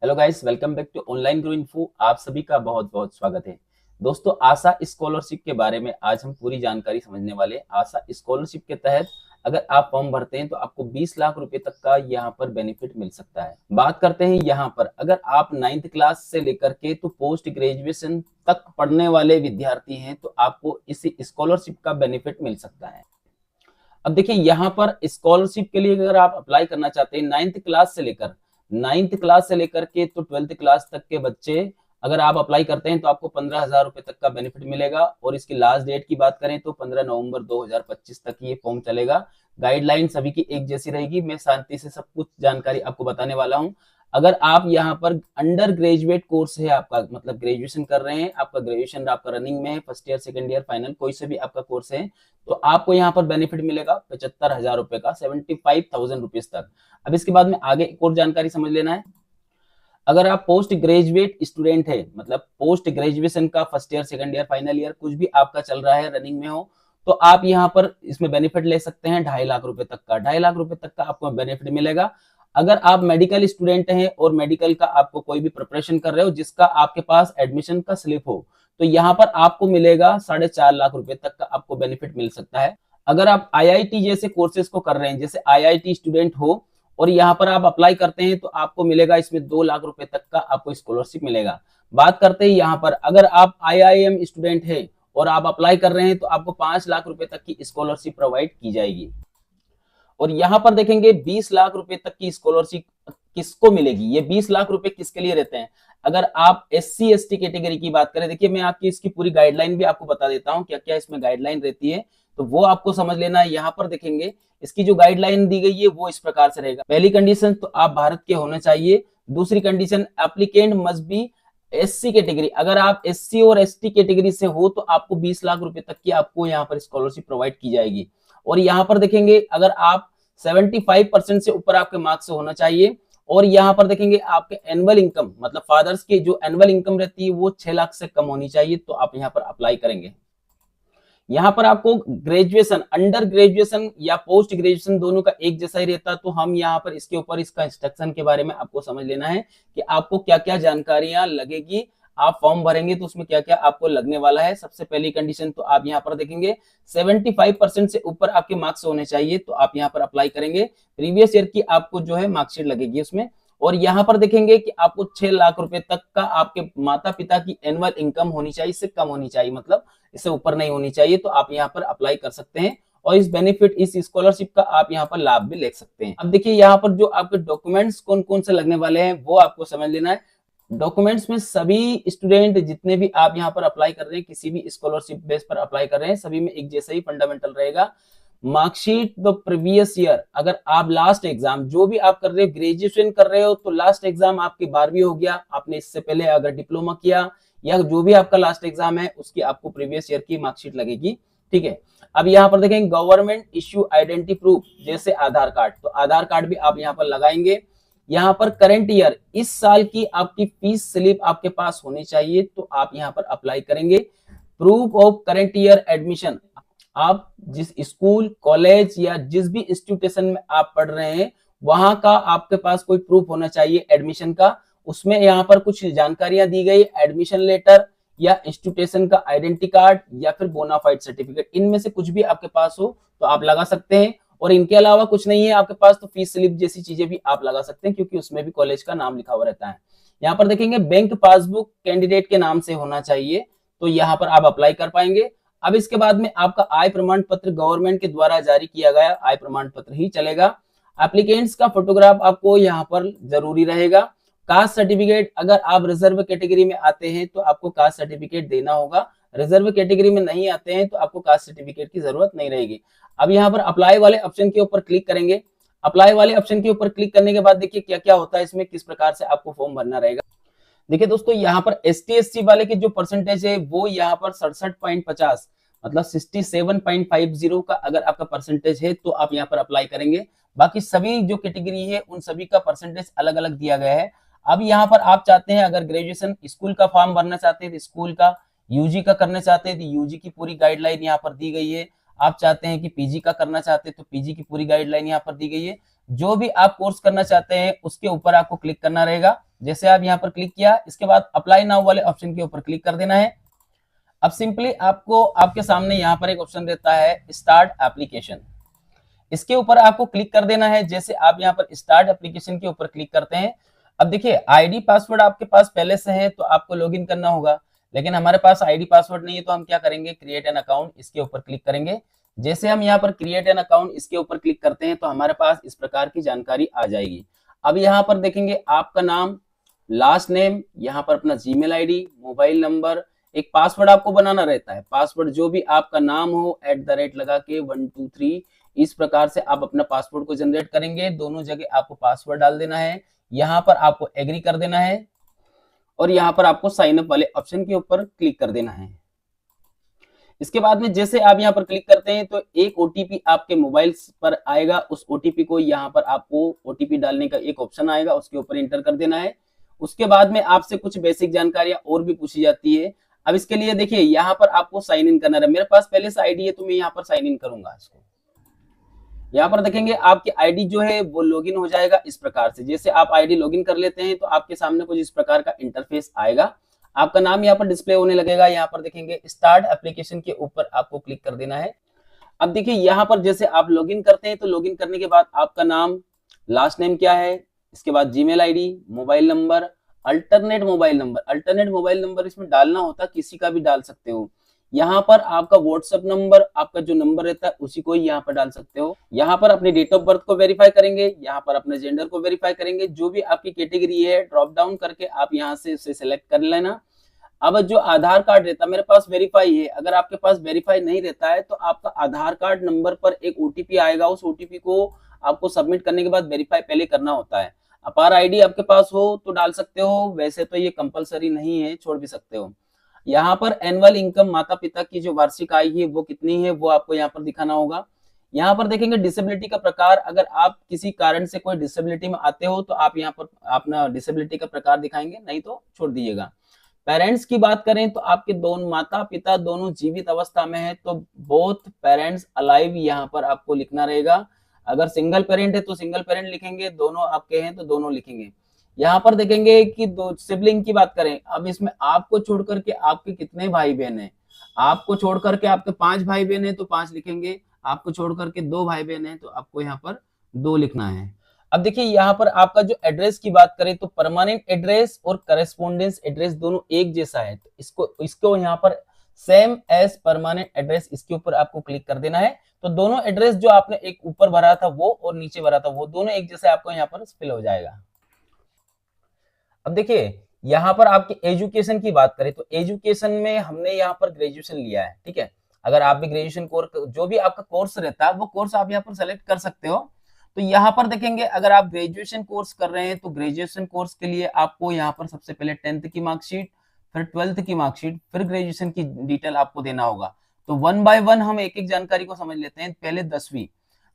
Hello guys, welcome back to online grow info. आप सभी का बहुत बहुत स्वागत है। दोस्तों, आशा स्कॉलरशिप के बारे में आज हम पूरी जानकारी समझने वाले हैं। आशा स्कॉलरशिप के तहत अगर आप फॉर्म भरते हैं तो आपको 20 लाख रुपए तक का यहाँ पर बेनिफिट मिल सकता है। बात करते हैं यहाँ पर, अगर आप 9th क्लास से लेकर के तो पोस्ट ग्रेजुएशन तक पढ़ने वाले विद्यार्थी हैं तो आपको इस स्कॉलरशिप का बेनिफिट मिल सकता है। अब देखिए, यहाँ पर स्कॉलरशिप के लिए अगर आप अप्लाई करना चाहते हैं 9th क्लास से लेकर के तो 12th क्लास तक के बच्चे अगर आप अप्लाई करते हैं तो आपको 15,000 रुपए तक का बेनिफिट मिलेगा। और इसकी लास्ट डेट की बात करें तो 15 नवंबर 2025 तक ये फॉर्म चलेगा। गाइडलाइन सभी की एक जैसी रहेगी। मैं शांति से सब कुछ जानकारी आपको बताने वाला हूँ। अगर आप यहाँ पर अंडर ग्रेजुएट कोर्स है आपका, मतलब ग्रेजुएशन कर रहे हैं, आपका ग्रेजुएशन आपका रनिंग में है, first year second year final कोई से भी आपका कोर्स है, तो आपको यहाँ पर बेनिफिट मिलेगा 75,000 रुपए का, 75,000 रुपीज तक। अब इसके बाद में आगे एक और जानकारी समझ लेना है। अगर आप पोस्ट ग्रेजुएट स्टूडेंट है, मतलब पोस्ट ग्रेजुएशन का first year second year final year कुछ भी आपका चल रहा है, रनिंग में हो, तो आप यहाँ पर इसमें बेनिफिट ले सकते हैं 2.5 लाख रुपए तक का। 2.5 लाख रुपए तक का आपको बेनिफिट मिलेगा। अगर आप मेडिकल स्टूडेंट हैं और मेडिकल का आपको कोई भी प्रिपरेशन कर रहे हो जिसका आपके पास एडमिशन का स्लिप हो, तो यहाँ पर आपको मिलेगा 4.5 लाख रुपए तक का आपको बेनिफिट मिल सकता है। अगर आप आईआईटी जैसे कोर्सेज को कर रहे हैं, जैसे आईआईटी स्टूडेंट हो और यहाँ पर आप अप्लाई करते हैं, तो आपको मिलेगा इसमें 2 लाख रुपए तक का आपको स्कॉलरशिप मिलेगा। बात करते हैं यहाँ पर, अगर आप आईआईएम स्टूडेंट है और आप अप्लाई कर रहे हैं तो आपको 5 लाख रुपए तक की स्कॉलरशिप प्रोवाइड की जाएगी। और यहाँ पर देखेंगे 20 लाख रुपए तक की स्कॉलरशिप किसको मिलेगी, ये 20 लाख रुपए किसके लिए रहते हैं। अगर आप एससी एसटी कैटेगरी की बात करें, देखिए मैं आपकी इसकी पूरी गाइडलाइन भी आपको बता देता हूँ क्या क्या इसमें गाइडलाइन रहती है, तो वो आपको समझ लेना है। यहाँ पर देखेंगे इसकी जो गाइडलाइन दी गई है वो इस प्रकार से रहेगा। पहली कंडीशन तो आप भारत के होने चाहिए। दूसरी condition, applicant must be SC category. अगर आप एससी और एसटी कैटेगरी से हो तो आपको 20 लाख रुपए तक की आपको यहाँ पर स्कॉलरशिप प्रोवाइड की जाएगी। और यहाँ पर देखेंगे अगर आप 75% से ऊपर आपके मार्क्स होना चाहिए। और यहाँ पर देखेंगे आपके एनुअल इनकम, मतलब फादर्स की जो एनुअल इनकम रहती है वो 6 लाख से कम होनी चाहिए, तो आप यहाँ पर अप्लाई करेंगे। यहाँ पर आपको ग्रेजुएशन, अंडर ग्रेजुएशन या पोस्ट ग्रेजुएशन दोनों का एक जैसा ही रहता, तो हम यहाँ पर इसके ऊपर इसका इंस्ट्रक्शन के बारे में आपको समझ लेना है कि आपको क्या क्या जानकारियां लगेगी। आप फॉर्म भरेंगे तो उसमें क्या क्या आपको लगने वाला है। सबसे पहली कंडीशन तो आप यहाँ पर देखेंगे 75% से ऊपर आपके मार्क्स होने चाहिए, तो आप यहाँ पर अप्लाई करेंगे। प्रीवियस ईयर की आपको जो है मार्कशीट लगेगी उसमें। और यहाँ पर देखेंगे कि आपको 6 लाख रुपए तक का आपके माता पिता की एनुअल इनकम होनी चाहिए, इससे कम होनी चाहिए, मतलब इससे ऊपर नहीं होनी चाहिए, तो आप यहाँ पर अप्लाई कर सकते हैं। और इस बेनिफिट, इस स्कॉलरशिप का आप यहाँ पर लाभ भी ले सकते हैं। अब देखिए यहाँ पर जो आपके डॉक्यूमेंट्स कौन कौन से लगने वाले हैं वो आपको समझ लेना है। डॉक्यूमेंट्स में सभी स्टूडेंट जितने भी आप यहाँ पर अप्लाई कर रहे हैं, किसी भी स्कॉलरशिप बेस पर अप्लाई कर रहे हैं, सभी में एक जैसा ही फंडामेंटल रहेगा। मार्कशीट द प्रीवियस ईयर, अगर आप लास्ट एग्जाम जो भी आप कर रहे हो, ग्रेजुएशन कर रहे हो तो लास्ट एग्जाम आपकी 12वीं हो गया, आपने इससे पहले अगर डिप्लोमा किया या जो भी आपका लास्ट एग्जाम है उसकी आपको प्रीवियस ईयर की मार्कशीट लगेगी। ठीक है। अब यहाँ पर देखेंगे गवर्नमेंट इश्यू आइडेंटिटी प्रूफ, जैसे आधार कार्ड, तो आधार कार्ड भी आप यहाँ पर लगाएंगे। यहाँ पर करंट ईयर, इस साल की आपकी फीस स्लिप आपके पास होनी चाहिए, तो आप यहाँ पर अप्लाई करेंगे। Proof of current year admission, आप जिस स्कूल कॉलेज या जिस भी इंस्टीट्यूशन में आप पढ़ रहे हैं वहां का आपके पास कोई प्रूफ होना चाहिए एडमिशन का। उसमें यहाँ पर कुछ जानकारियां दी गई, एडमिशन लेटर या इंस्टीट्यूशन का आइडेंटिटी कार्ड या फिर बोनाफाइड सर्टिफिकेट, इनमें से कुछ भी आपके पास हो तो आप लगा सकते हैं। और इनके अलावा कुछ नहीं है आपके पास तो फीस स्लिप जैसी चीजें भी आप लगा सकते हैं, क्योंकि उसमें भी कॉलेज का नाम लिखा हुआ रहता है। यहाँ पर देखेंगे बैंक पासबुक कैंडिडेट के नाम से होना चाहिए, तो यहाँ पर आप अप्लाई कर पाएंगे। अब इसके बाद में आपका आय प्रमाण पत्र गवर्नमेंट के द्वारा जारी किया गया आय प्रमाण पत्र ही चलेगा। एप्लीकेंट्स का फोटोग्राफ आपको यहाँ पर जरूरी रहेगा। कास्ट सर्टिफिकेट, अगर आप रिजर्व कैटेगरी में आते हैं तो आपको कास्ट सर्टिफिकेट देना होगा। रिजर्व कैटेगरी में नहीं आते हैं तो आपको कास्ट सर्टिफिकेट की जरूरत नहीं रहेगी। अब यहाँ पर अप्लाई वाले ऑप्शन के ऊपर क्लिक करेंगे। अप्लाई वाले ऑप्शन के ऊपर क्लिक करने के बाद देखिए क्या क्या होता है इसमें, किस प्रकार से आपको फॉर्म भरना रहेगा। देखिए दोस्तों, यहाँ पर एसटी एससी वाले की जो परसेंटेज है वो यहाँ पर 67.50, मतलब 67.50 का अगर आपका परसेंटेज है तो आप यहाँ पर अप्लाई करेंगे। बाकी सभी जो कैटेगरी है उन सभी का परसेंटेज अलग अलग दिया गया है। अब यहाँ पर आप चाहते हैं अगर ग्रेजुएशन स्कूल का फॉर्म भरना चाहते हैं तो स्कूल का, यूजी का करना चाहते हैं तो यूजी की पूरी गाइडलाइन यहाँ पर दी गई है। आप चाहते हैं कि पीजी का करना चाहते हैं तो पीजी की पूरी गाइडलाइन यहाँ पर दी गई है। जो भी आप कोर्स करना चाहते हैं उसके ऊपर आपको क्लिक करना रहेगा। जैसे आप यहाँ पर क्लिक किया, इसके बाद अप्लाई नाउ वाले ऑप्शन के ऊपर क्लिक कर देना है। अब सिंपली आपको आपके सामने यहाँ पर एक ऑप्शन रहता है स्टार्ट एप्लीकेशन, इसके ऊपर आपको क्लिक कर देना है। जैसे आप यहाँ पर स्टार्ट एप्लीकेशन के ऊपर क्लिक करते हैं, अब देखिए आईडी पासवर्ड आपके पास पहले से है तो आपको लॉगिन करना होगा, लेकिन हमारे पास आईडी पासवर्ड नहीं है तो हम क्या करेंगे, क्रिएट एन अकाउंट, इसके ऊपर क्लिक करेंगे। जैसे हम यहाँ पर क्रिएट एन अकाउंट इसके ऊपर क्लिक करते हैं तो हमारे पास इस प्रकार की जानकारी आ जाएगी। अब यहाँ पर देखेंगे आपका नाम, लास्ट नेम, यहाँ पर अपना जीमेल आईडी, मोबाइल नंबर, एक पासवर्ड आपको बनाना रहता है। पासवर्ड जो भी आपका नाम हो @ लगा के 1 2 3 इस प्रकार से आप अपना पासवर्ड को जनरेट करेंगे। दोनों जगह आपको पासवर्ड डाल देना है, यहाँ पर आपको एग्री कर देना है और यहाँ पर आपको साइन अप वाले ऑप्शन के ऊपर क्लिक कर देना है। इसके बाद में जैसे आप यहाँ पर क्लिक करते हैं तो एक ओटीपी आपके मोबाइल पर आएगा, उस ओटीपी को यहाँ पर आपको ओटीपी डालने का एक ऑप्शन आएगा, उसके ऊपर इंटर कर देना है। उसके बाद में आपसे कुछ बेसिक जानकारियां और भी पूछी जाती है। अब इसके लिए देखिए यहाँ पर आपको साइन इन करना है। मेरे पास पहले से आईडी है तो मैं यहाँ पर साइन इन करूंगा इसको। यहाँ पर देखेंगे आपकी आईडी जो है वो लॉगिन हो जाएगा इस प्रकार से। जैसे आप आईडी लॉगिन कर लेते हैं तो आपके सामने कुछ इस प्रकार का इंटरफेस आएगा, आपका नाम यहाँ पर डिस्प्ले होने लगेगा। यहाँ पर देखेंगे स्टार्ट एप्लीकेशन के ऊपर आपको क्लिक कर देना है। अब देखिए यहाँ पर जैसे आप लॉगिन करते हैं तो लॉगिन करने के बाद आपका नाम, लास्ट नेम क्या है, इसके बाद Gmail ID, mobile number, alternate mobile number इसमें डालना होता, किसी का भी डाल सकते हो। यहाँ पर आपका व्हाट्सएप नंबर, आपका जो नंबर रहता है उसी को यहाँ पर डाल सकते हो। यहाँ पर अपनी डेट ऑफ बर्थ को वेरीफाई करेंगे, यहाँ पर अपने जेंडर को वेरीफाई करेंगे, जो भी आपकी कैटेगरी है ड्रॉप डाउन करके आप यहाँ से उसे सिलेक्ट कर लेना। अब जो आधार कार्ड रहता है, मेरे पास वेरीफाई है, अगर आपके पास वेरीफाई नहीं रहता है तो आपका आधार कार्ड नंबर पर एक ओटीपी आएगा, उस ओटीपी को आपको सबमिट करने के बाद वेरीफाई पहले करना होता है। अपार आईडी आपके पास हो तो डाल सकते हो, वैसे तो ये कंपलसरी नहीं है, छोड़ भी सकते हो। यहाँ पर एनुअल इनकम, माता पिता की जो वार्षिक आय है वो कितनी है वो आपको यहाँ पर दिखाना होगा। यहाँ पर देखेंगे डिसेबिलिटी का प्रकार, अगर आप किसी कारण से कोई डिसेबिलिटी में आते हो तो आप यहाँ पर अपना डिसेबिलिटी का प्रकार दिखाएंगे, नहीं तो छोड़ दीजिएगा। पेरेंट्स की बात करें तो आपके दोनों माता पिता दोनों जीवित अवस्था में है तो बोथ पेरेंट्स अलाइव यहाँ पर आपको लिखना रहेगा। अगर सिंगल पेरेंट है तो सिंगल पेरेंट लिखेंगे, दोनों आपके हैं तो दोनों लिखेंगे। यहाँ पर देखेंगे कि दो सिबलिंग की बात करें, अब इसमें आपको छोड़ करके आपके कितने भाई बहन हैं, आपको छोड़ करके आपके 5 भाई बहन है तो 5 लिखेंगे, आपको छोड़ करके 2 भाई बहन है तो आपको यहाँ पर 2 लिखना है। अब देखिए यहाँ पर आपका जो एड्रेस की बात करें तो परमानेंट एड्रेस और करेस्पोंडेंस एड्रेस दोनों एक जैसा है, तो इसको यहाँ पर सेम एज परमानेंट एड्रेस इसके ऊपर आपको क्लिक कर देना है। तो दोनों एड्रेस जो आपने एक ऊपर भरा था वो और नीचे भरा था वो दोनों एक जैसे आपको यहाँ पर फिल हो जाएगा। अब देखिए यहाँ पर आपके एजुकेशन की बात करें तो एजुकेशन में हमने यहाँ पर ग्रेजुएशन लिया है, ठीक है। अगर आप भी ग्रेजुएशन कोर्स, जो भी आपका कोर्स रहता है वो कोर्स आप यहाँ पर सेलेक्ट कर सकते हो। तो यहाँ पर देखेंगे अगर आप ग्रेजुएशन कोर्स कर रहे हैं तो ग्रेजुएशन कोर्स के लिए आपको यहाँ पर सबसे पहले 10th की मार्कशीट, फिर 12th की मार्कशीट, फिर ग्रेजुएशन की डिटेल आपको देना होगा। तो 1 बाय 1 हम एक एक जानकारी को समझ लेते हैं। पहले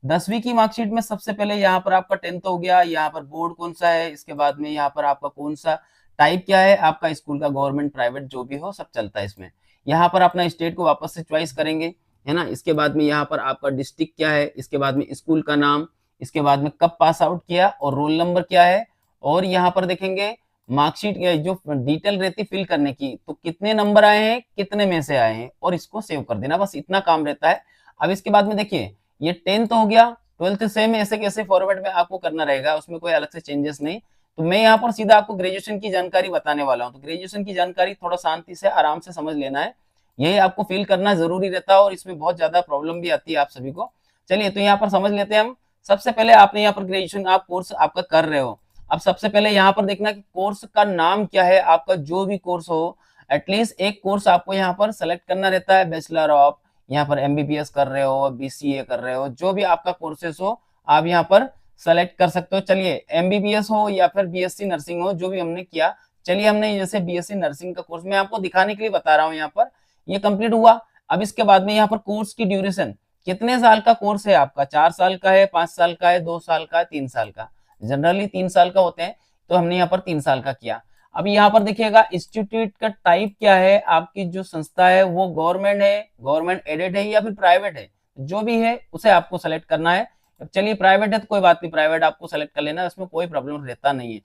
10वीं की मार्कशीट में सबसे पहले यहाँ पर आपका 10th हो गया, यहाँ पर बोर्ड कौन सा है, इसके बाद में यहाँ पर आपका कौन सा टाइप क्या है, आपका स्कूल का गवर्नमेंट प्राइवेट जो भी हो सब चलता है इसमें। यहाँ पर अपना स्टेट को वापस से चॉइस करेंगे, है ना। इसके बाद में यहाँ पर आपका डिस्ट्रिक्ट क्या है, इसके बाद में स्कूल का नाम, इसके बाद में कब पास आउट किया और रोल नंबर क्या है, और यहाँ पर देखेंगे मार्कशीट जो डिटेल रहती फिल करने की, तो कितने नंबर आए हैं, कितने में से आए हैं, और इसको सेव कर देना, बस इतना काम रहता है। अब इसके बाद में देखिए ये 10th हो गया, 12th सेम ऐसे कैसे फॉर्मेट में आपको करना रहेगा, उसमें कोई अलग से चेंजेस नहीं। तो मैं यहाँ पर सीधा आपको ग्रेजुएशन की जानकारी बताने वाला हूँ। तो ग्रेजुएशन की जानकारी थोड़ा शांति से आराम से समझ लेना है, यही आपको फिल करना जरूरी रहता है और इसमें बहुत ज्यादा प्रॉब्लम भी आती है आप सभी को। चलिए तो यहाँ पर समझ लेते हैं हम। सबसे पहले आपने यहाँ पर ग्रेजुएशन आप कोर्स आपका कर रहे हो, अब सबसे पहले यहाँ पर देखना कि कोर्स का नाम क्या है, आपका जो भी कोर्स हो एटलीस्ट एक कोर्स आपको यहाँ पर सेलेक्ट करना रहता है। बैचलर ऑफ, यहाँ पर एमबीबीएस कर रहे हो, बीसीए कर रहे हो, जो भी आपका कोर्सेस हो आप यहाँ पर सेलेक्ट कर सकते हो। चलिए एमबीबीएस हो या फिर बीएससी नर्सिंग हो, जो भी हमने किया, चलिए हमने जैसे बीएससी नर्सिंग का कोर्स मैं आपको दिखाने के लिए बता रहा हूँ, यहाँ पर ये कंप्लीट हुआ। अब इसके बाद में यहाँ पर कोर्स की ड्यूरेशन, कितने साल का कोर्स है आपका, 4 साल का है, 5 साल का है, 2 साल का है, 3 साल का, जनरली 3 साल का होते हैं, तो हमने यहाँ पर 3 साल का किया। अब यहाँ पर देखिएगा इंस्टीट्यूट का टाइप क्या है, आपकी जो संस्था है वो गवर्नमेंट है, गवर्नमेंट एडेड है या फिर प्राइवेट है, जो भी है उसे आपको सेलेक्ट करना है। चलिए प्राइवेट है तो कोई बात नहीं, प्राइवेट आपको सेलेक्ट कर लेना, इसमें कोई प्रॉब्लम रहता नहीं है।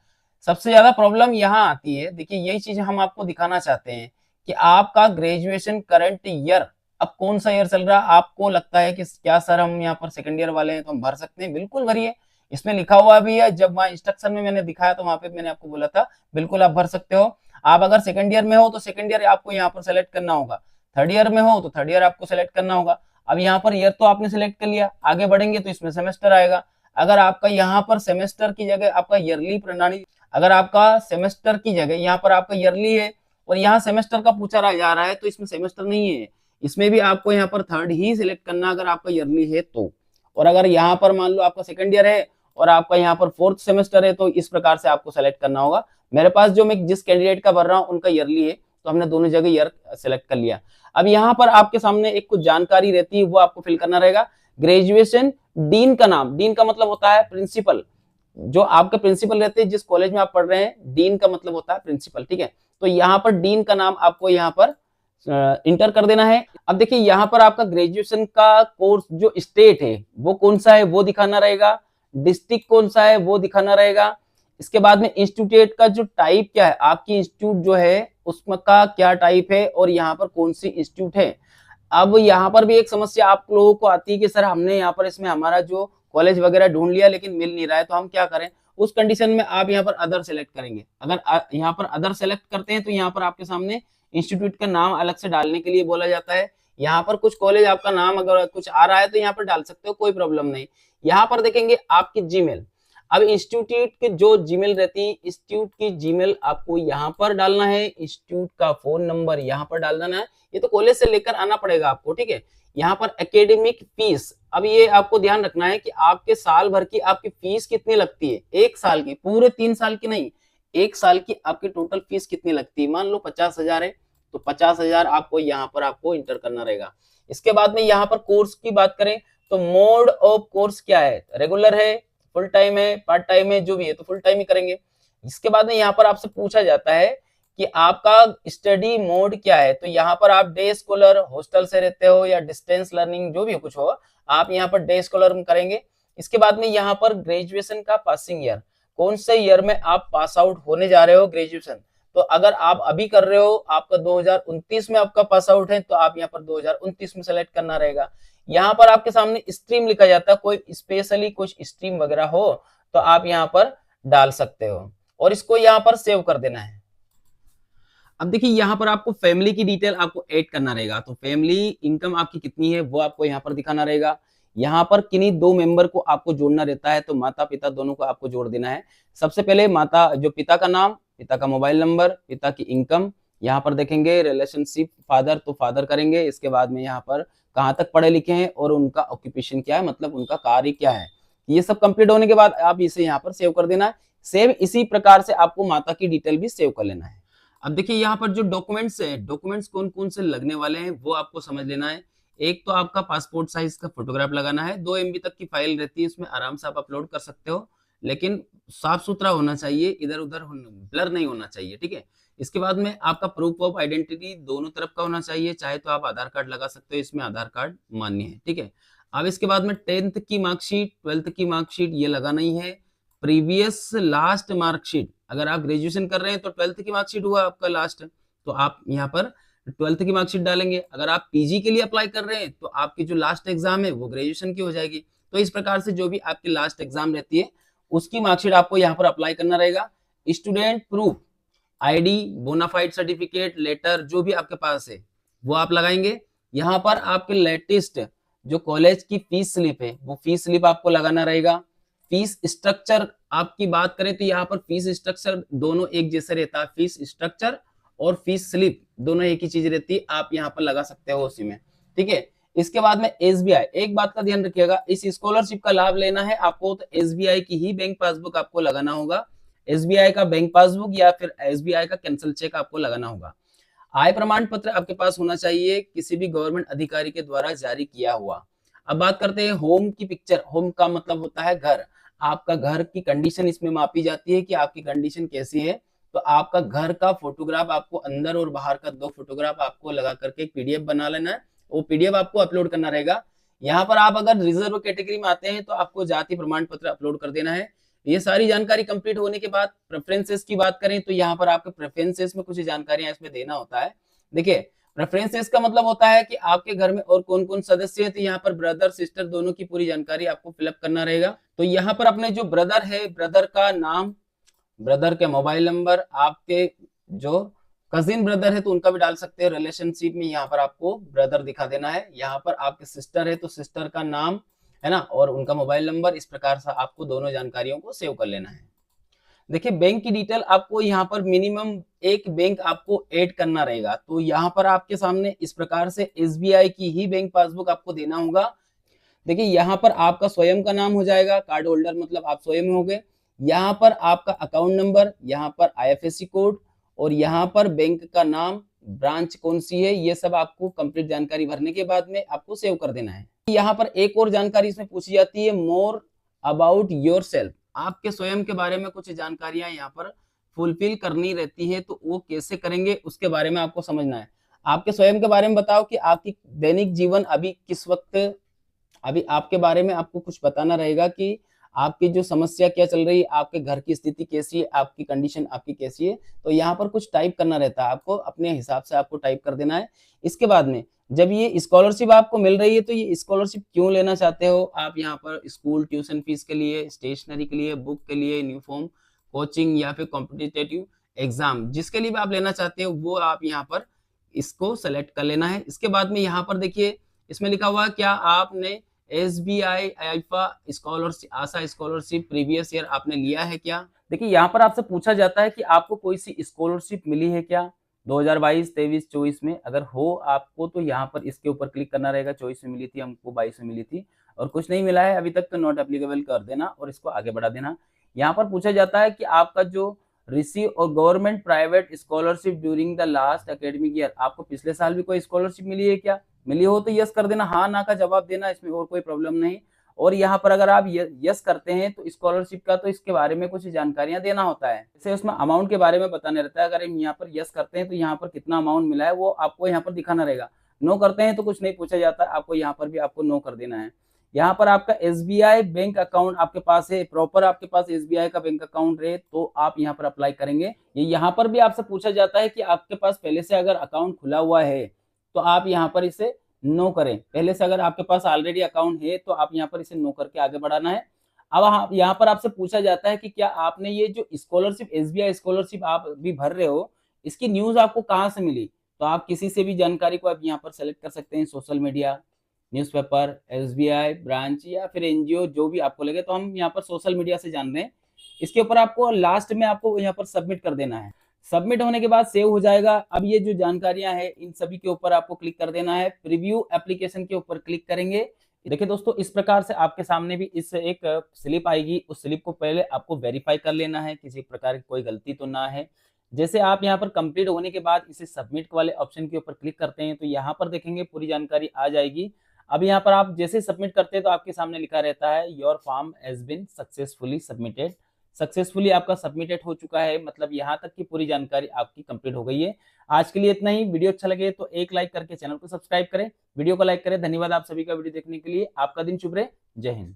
सबसे ज्यादा प्रॉब्लम यहाँ आती है, देखिए यही चीज हम आपको दिखाना चाहते हैं कि आपका ग्रेजुएशन करंट ईयर अब कौन सा ईयर चल रहा है। आपको लगता है कि क्या सर हम यहाँ पर सेकंड ईयर वाले हैं तो हम भर सकते हैं, बिल्कुल भरिए। इसमें लिखा हुआ भी है, जब वहाँ इंस्ट्रक्शन में मैंने दिखाया तो वहां पे मैंने आपको बोला था बिल्कुल आप भर सकते हो। आप अगर सेकंड ईयर में हो तो सेकंड ईयर आपको यहाँ पर सेलेक्ट करना होगा, थर्ड ईयर में हो तो थर्ड ईयर आपको सेलेक्ट करना होगा। अब यहाँ पर ईयर तो आपने सेलेक्ट कर लिया, आगे बढ़ेंगे तो इसमें सेमेस्टर आएगा। अगर आपका यहाँ पर सेमेस्टर की जगह आपका ईयरली प्रणाली, अगर आपका सेमेस्टर की जगह यहाँ पर आपका ईयरली है और यहाँ सेमेस्टर का पूछा जा रहा है तो इसमें सेमेस्टर नहीं है, इसमें भी आपको यहाँ पर थर्ड ही सिलेक्ट करना अगर आपका ईयरली है तो। और अगर यहाँ पर मान लो आपका सेकंड ईयर है और आपका यहाँ पर फोर्थ सेमेस्टर है तो इस प्रकार से आपको सेलेक्ट करना होगा। मेरे पास जो मैं जिस कैंडिडेट का भर रहा हूँ उनका ईयरली है तो हमने दोनों जगह ईयर सेलेक्ट कर लिया। अब यहाँ पर आपके सामने एक कुछ जानकारी रहती है वो आपको फिल करना रहेगा। ग्रेजुएशन डीन का नाम, डीन का मतलब होता है प्रिंसिपल, जो आपके प्रिंसिपल रहते हैं जिस कॉलेज में आप पढ़ रहे हैं, डीन का मतलब होता है प्रिंसिपल, ठीक है। तो यहाँ पर डीन का नाम आपको यहाँ पर इंटर कर देना है। अब देखिए यहाँ पर आपका ग्रेजुएशन का कोर्स जो स्टेट है वो कौन सा है वो दिखाना रहेगा, डिस्ट्रिक्ट कौन सा है वो दिखाना रहेगा। इसके बाद में इंस्टीट्यूट का जो टाइप क्या है, आपकी इंस्टीट्यूट जो है उसमें का क्या टाइप है और यहाँ पर कौन सी इंस्टीट्यूट है। अब यहाँ पर भी एक समस्या आप लोगों को आती है कि सर हमने यहाँ पर इसमें हमारा जो कॉलेज वगैरह ढूंढ लिया लेकिन मिल नहीं रहा है तो हम क्या करें। उस कंडीशन में आप यहाँ पर अदर सेलेक्ट करेंगे। अगर यहाँ पर अदर सेलेक्ट करते हैं तो यहाँ पर आपके सामने इंस्टीट्यूट का नाम अलग से डालने के लिए बोला जाता है। यहाँ पर कुछ कॉलेज आपका नाम अगर कुछ आ रहा है तो यहाँ पर डाल सकते हो, कोई प्रॉब्लम नहीं। यहाँ पर देखेंगे आपकी जीमेल, अब इंस्टीट्यूट की जो जीमेल रहती है, इंस्टीट्यूट की जीमेल आपको यहाँ पर डालना है, इंस्टीट्यूट का फोन नंबर यहाँ पर डालना है। ये तो कॉलेज से लेकर आना पड़ेगा आपको, ठीक है। यहाँ पर एकेडमिक फीस, अब ये आपको ध्यान रखना है कि आपके साल भर की आपकी फीस कितनी लगती है, एक साल की, पूरे 3 साल की नहीं, एक साल की आपकी टोटल फीस कितनी लगती है। मान लो 50,000 है तो 50,000 आपको यहाँ पर आपको इंटर करना रहेगा। इसके बाद में यहाँ पर कोर्स की बात करें तो मोड ऑफ कोर्स क्या है, रेगुलर है, फुल टाइम है, पार्ट टाइम है, जो भी है तो फुल टाइम ही करेंगे। इसके बाद में यहाँ पर आपसे पूछा जाता है कि आपका स्टडी मोड क्या है, तो यहाँ पर आप डे स्कॉलर, हॉस्टल से रहते हो या डिस्टेंस लर्निंग जो भी कुछ हो, आप यहाँ पर डे स्कॉलर करेंगे। इसके बाद में यहाँ पर ग्रेजुएशन का पासिंग ईयर, कौन से ईयर में आप पास आउट होने जा रहे हो ग्रेजुएशन। तो अगर आप अभी कर रहे हो, आपका 2029 में आपका पास आउट है तो आप यहाँ पर 2029 में सेलेक्ट करना रहेगा। यहाँ पर आपके सामने स्ट्रीम लिखा जाता है, कोई स्पेशली कुछ स्ट्रीम वगैरह हो तो आप यहाँ पर डाल सकते हो और इसको यहाँ पर सेव कर देना है। अब देखिए यहाँ पर आपको फैमिली की डिटेल आपको ऐड करना रहेगा, तो फैमिली इनकम आपकी कितनी है वो आपको यहाँ पर दिखाना रहेगा। यहाँ पर किन्हीं 2 मेंबर को आपको जोड़ना रहता है, तो माता पिता दोनों को आपको जोड़ देना है। सबसे पहले माता जो पिता का नाम, पिता का मोबाइल नंबर, पिता की इनकम, यहाँ पर देखेंगे रिलेशनशिप फादर तो फादर करेंगे। इसके बाद में यहाँ पर कहाँ तक पढ़े लिखे हैं और उनका ऑक्यूपेशन क्या है, मतलब उनका कार्य क्या है। ये सब कंप्लीट होने के बाद आप इसे यहाँ पर सेव कर देना है। सेम इसी प्रकार से आपको माता की डिटेल भी सेव कर लेना है। अब देखिए यहाँ पर जो डॉक्यूमेंट्स है, डॉक्यूमेंट्स कौन कौन से लगने वाले हैं वो आपको समझ लेना है। एक तो आपका पासपोर्ट साइज का फोटोग्राफ लगाना है, 2 MB तक की फाइल रहती है, इसमें आराम से आप अपलोड कर सकते हो, लेकिन साफ सुथरा होना चाहिए, इधर उधर ब्लर नहीं होना चाहिए, ठीक है। इसके बाद में आपका प्रूफ ऑफ आइडेंटिटी दोनों तरफ का होना चाहिए, चाहे तो आप आधार कार्ड लगा सकते हो, इसमें आधार कार्ड मान्य है, ठीक है। अब इसके बाद में 10th की मार्कशीट, 12th की मार्कशीट ये लगाना ही है। प्रीवियस लास्ट मार्कशीट, अगर आप ग्रेजुएशन कर रहे हैं तो 12th की मार्कशीट हुआ आपका लास्ट, तो आप यहाँ पर 12th की मार्कशीट डालेंगे। अगर आप पीजी के लिए अप्लाई कर रहे हैं तो आपकी जो लास्ट एग्जाम है वो ग्रेजुएशन की हो जाएगी। तो इस प्रकार से जो भी आपकी लास्ट एग्जाम रहती है उसकी मार्कशीट आपको यहाँ पर अप्लाई करना रहेगा। Student proof, ID, bonafide certificate, letter जो भी आपके पास है वो आप लगाएंगे। यहाँ पर आपके लेटेस्ट जो कॉलेज की फीस स्लिप है वो फीस स्लिप आपको लगाना रहेगा। फीस स्ट्रक्चर आपकी बात करें तो यहाँ पर फीस स्ट्रक्चर दोनों एक जैसे रहता है, फीस स्ट्रक्चर और फीस स्लिप दोनों एक ही चीज रहती है, आप यहाँ पर लगा सकते हो उसी में, ठीक है। इसके बाद में SBI, एक बात का ध्यान रखिएगा, इस स्कॉलरशिप का लाभ लेना है आपको तो SBI की ही बैंक पासबुक आपको लगाना होगा। SBI का बैंक पासबुक या फिर SBI का कैंसल चेक आपको लगाना होगा। आय प्रमाण पत्र आपके पास होना चाहिए, किसी भी गवर्नमेंट अधिकारी के द्वारा जारी किया हुआ। अब बात करते हैं होम की पिक्चर। होम का मतलब होता है घर, आपका घर की कंडीशन इसमें मापी जाती है कि आपकी कंडीशन कैसी है। तो आपका घर का फोटोग्राफ आपको अंदर और बाहर का 2 फोटोग्राफ आपको लगा करके एक PDF बना लेना है, वो PDF आपको अपलोड करना रहेगा। यहाँ पर आप अगर रिजर्व कैटेगरी में आते हैं तो आपको जाति प्रमाण पत्र अपलोड कर देना है। ये सारी जानकारी कंप्लीट होने के बाद प्रेफरेंसेस की बात करें तो यहाँ पर आपके प्रेफरेंसेस में कुछ जानकारियां इसमें देना होता है। देखिए, प्रेफरेंसेस का मतलब होता है कि आपके घर में और कौन कौन सदस्य है, तो यहाँ पर ब्रदर सिस्टर दोनों की पूरी जानकारी आपको फिलअप करना रहेगा। तो यहाँ पर अपने जो ब्रदर है, ब्रदर का नाम, ब्रदर के मोबाइल नंबर, आपके जो कजिन ब्रदर है तो उनका भी डाल सकते हैं। रिलेशनशिप में यहाँ पर आपको ब्रदर दिखा देना है। यहाँ पर आपके सिस्टर है तो सिस्टर का नाम है ना, और उनका मोबाइल नंबर। इस प्रकार से आपको दोनों जानकारियों को सेव कर लेना है। देखिए, बैंक की डिटेल आपको यहाँ पर मिनिमम एक बैंक आपको ऐड करना रहेगा। तो यहाँ पर आपके सामने इस प्रकार से एसबीआई की ही बैंक पासबुक आपको देना होगा। देखिए, यहाँ पर आपका स्वयं का नाम हो जाएगा, कार्ड होल्डर मतलब आप स्वयं हो गए। यहाँ पर आपका अकाउंट नंबर, यहाँ पर आईएफएससी कोड, और यहाँ पर बैंक का नाम, ब्रांच कौन सी है, ये सब आपको कंप्लीट जानकारी भरने के बाद में आपको सेव कर देना है। यहाँ पर एक और जानकारी इसमें पूछी जाती है, मोर अबाउट योर सेल्फ। आपके स्वयं के बारे में कुछ जानकारियां यहाँ पर फुलफिल करनी रहती है, तो वो कैसे करेंगे उसके बारे में आपको समझना है। आपके स्वयं के बारे में बताओ कि आपकी दैनिक जीवन अभी किस वक्त, अभी आपके बारे में आपको कुछ बताना रहेगा कि आपकी जो समस्या क्या चल रही है, आपके घर की स्थिति कैसी है, आपकी कंडीशन आपकी कैसी है। तो यहाँ पर कुछ टाइप करना रहता है, आपको अपने हिसाब से आपको टाइप कर देना है। इसके बाद में जब ये स्कॉलरशिप आपको मिल रही है तो ये स्कॉलरशिप क्यों लेना चाहते हो आप, यहाँ पर स्कूल ट्यूशन फीस के लिए, स्टेशनरी के लिए, बुक के लिए, यूनिफॉर्म, कोचिंग या फिर कॉम्पिटिटिव एग्जाम, जिसके लिए भी आप लेना चाहते हो वो आप यहाँ पर इसको सेलेक्ट कर लेना है। इसके बाद में यहाँ पर देखिए, इसमें लिखा हुआ है क्या आपने एसबीआई आईफा स्कॉलरशिप, आशा स्कॉलरशिप प्रीवियस ईयर आपने लिया है क्या। देखिए, यहाँ पर आपसे पूछा जाता है कि आपको कोई सी स्कॉलरशिप मिली है क्या 2022, 23, 24 में। अगर हो आपको तो यहाँ पर इसके ऊपर क्लिक करना रहेगा। 24 में मिली थी हमको, 22 में मिली थी, और कुछ नहीं मिला है अभी तक तो नॉट एप्लीकेबल कर देना और इसको आगे बढ़ा देना। यहाँ पर पूछा जाता है कि आपका जो रिसीव और government private scholarship during the last academic year, आपको पिछले साल भी कोई स्कॉलरशिप मिली है क्या। मिली हो तो यस कर देना, हाँ ना का जवाब देना, इसमें और कोई प्रॉब्लम नहीं। और यहाँ पर अगर आप यस करते हैं तो स्कॉलरशिप का तो इसके बारे में कुछ जानकारियां देना होता है, जैसे उसमें अमाउंट के बारे में बताने रहता है। अगर हम यहाँ पर यस करते हैं तो यहाँ पर कितना अमाउंट मिला है वो आपको यहाँ पर दिखाना रहेगा। नो करते हैं तो कुछ नहीं पूछा जाता, आपको यहाँ पर भी आपको नो कर देना है। यहाँ पर आपका एसबीआई बैंक अकाउंट आपके पास है, प्रॉपर आपके पास एसबीआई का बैंक अकाउंट है तो आप यहाँ पर अप्लाई करेंगे। ये यहाँ पर भी आपसे पूछा जाता है कि आपके पास पहले से अगर अकाउंट खुला हुआ है तो आप यहाँ पर इसे नो करें। पहले से अगर आपके पास ऑलरेडी अकाउंट है तो आप यहाँ पर इसे नो करके आगे बढ़ाना है। अब यहाँ पर आपसे पूछा जाता है कि क्या आपने ये जो स्कॉलरशिप, एसबीआई स्कॉलरशिप आप भी भर रहे हो, इसकी न्यूज आपको कहाँ से मिली। तो आप किसी से भी जानकारी को आप यहाँ पर सेलेक्ट कर सकते हैं, social media, newspaper, SBI branch या फिर एनजीओ, जो भी आपको लगे। तो हम यहाँ पर सोशल मीडिया से जान रहे हैं। इसके ऊपर आपको लास्ट में आपको यहाँ पर सबमिट कर देना है। सबमिट होने के बाद सेव हो जाएगा। अब ये जो जानकारियां हैं इन सभी के ऊपर आपको क्लिक कर देना है। प्रीव्यू एप्लीकेशन के ऊपर क्लिक करेंगे। देखिए दोस्तों, इस प्रकार से आपके सामने भी इस एक स्लिप आएगी। उस स्लिप को पहले आपको वेरीफाई कर लेना है, किसी प्रकार की कोई गलती तो ना है। जैसे आप यहाँ पर कंप्लीट होने के बाद इसे सबमिट वाले ऑप्शन के ऊपर क्लिक करते हैं तो यहाँ पर देखेंगे पूरी जानकारी आ जाएगी। अब यहाँ पर आप जैसे सबमिट करते हैं तो आपके सामने लिखा रहता है your form has been successfully submitted. Successfully आपका सबमिटेड हो चुका है, मतलब यहाँ तक की पूरी जानकारी आपकी कंप्लीट हो गई है। आज के लिए इतना ही। वीडियो अच्छा लगे तो एक लाइक करके चैनल को सब्सक्राइब करें, वीडियो को लाइक करें। धन्यवाद आप सभी का वीडियो देखने के लिए। आपका दिन शुभ रहे। जय हिंद।